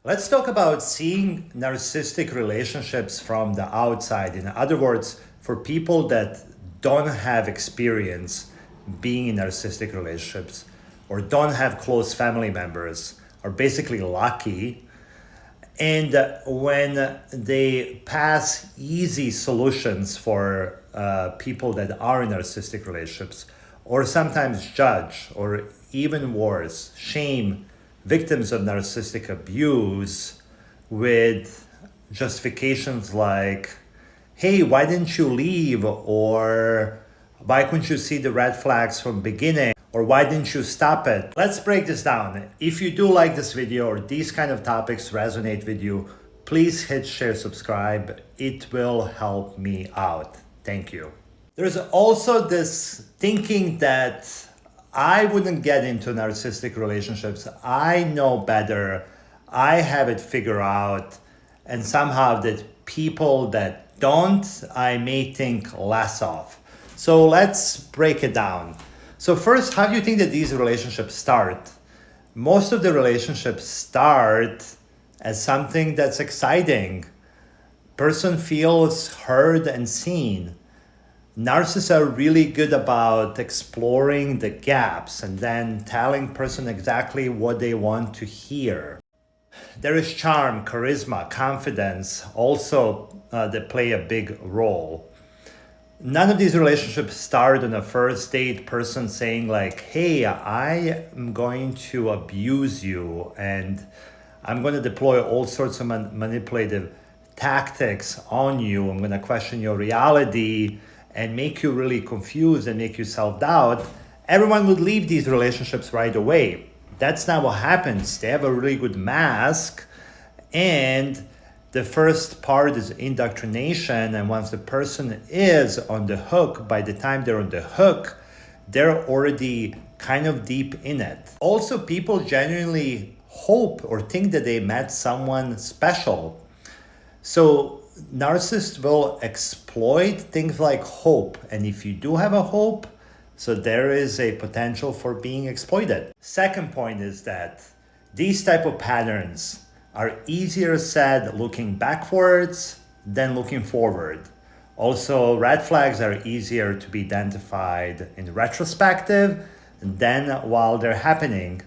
Let's talk about seeing narcissistic relationships from the outside. In other words, for people that don't have experience being in narcissistic relationships or don't have close family members, are basically lucky. And when they pass easy solutions for people that are in narcissistic relationships, or sometimes judge, or even worse, shame victims of narcissistic abuse with justifications like, hey, why didn't you leave? Or why couldn't you see the red flags from beginning? Or why didn't you stop it? Let's break this down. If you do like this video or these kind of topics resonate with you, please hit share, subscribe. It will help me out. Thank you. There's also this thinking that I wouldn't get into narcissistic relationships. I know better. I have it figured out. And somehow that people that don't, I may think less of. So let's break it down. So first, how do you think that these relationships start? Most of the relationships start as something that's exciting. Person feels heard and seen. Narcissists are really good about exploring the gaps and then telling person exactly what they want to hear. There is charm, charisma, confidence also that play a big role. None of these relationships start on a first date person saying like, hey, I am going to abuse you and I'm going to deploy all sorts of manipulative tactics on you. I'm going to question your reality and make you really confused and make you self-doubt. Everyone would leave these relationships right away. That's not what happens. They have a really good mask, and the first part is indoctrination, and once the person is on the hook, by the time they're on the hook, they're already kind of deep in it. Also, people genuinely hope or think that they met someone special. So narcissists will exploit things like hope, and if you do have a hope, so there is a potential for being exploited. Second point is that these type of patterns are easier said looking backwards than looking forward. Also, red flags are easier to be identified in retrospective than while they're happening.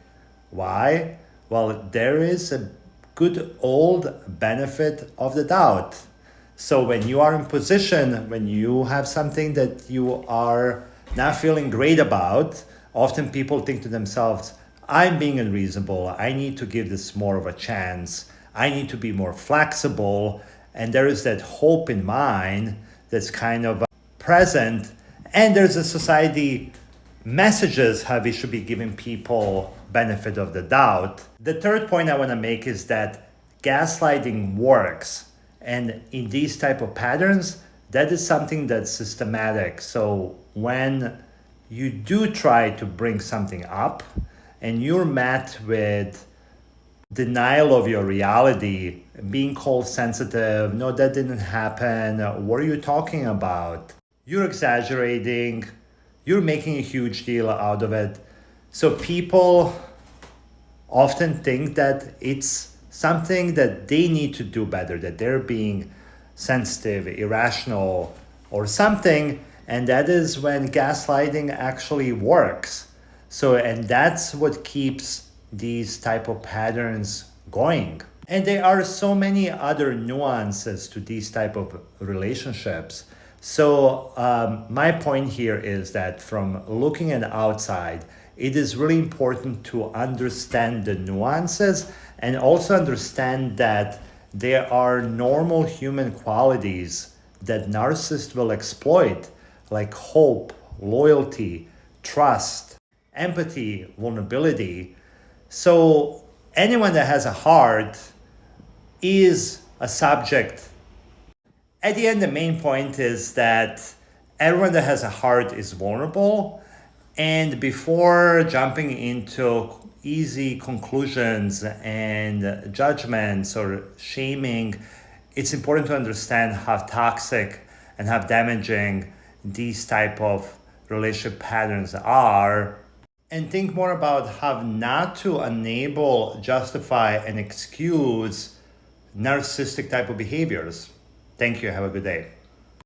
Why? Well, there is a good old benefit of the doubt. So when you are in position, when you have something that you are not feeling great about, often people think to themselves, I'm being unreasonable. I need to give this more of a chance. I need to be more flexible. And there is that hope in mind that's kind of present. And there's a society messages how we should be giving people benefit of the doubt. The third point I want to make is that gaslighting works. And in these type of patterns, that is something that's systematic. So when you do try to bring something up, and you're met with denial of your reality, being called sensitive, no, that didn't happen, what are you talking about? You're exaggerating, you're making a huge deal out of it. So people often think that it's something that they need to do better, that they're being sensitive, irrational, or something, and that is when gaslighting actually works. So, and that's what keeps these type of patterns going. And there are so many other nuances to these type of relationships. So my point here is that from looking at the outside, it is really important to understand the nuances and also understand that there are normal human qualities that narcissists will exploit, like hope, loyalty, trust, empathy, vulnerability. So anyone that has a heart is a subject. At the end, the main point is that everyone that has a heart is vulnerable. And before jumping into easy conclusions and judgments or shaming, it's important to understand how toxic and how damaging these type of relationship patterns are. and think more about how not to enable, justify, and excuse narcissistic type of behaviors. Thank you. Have a good day.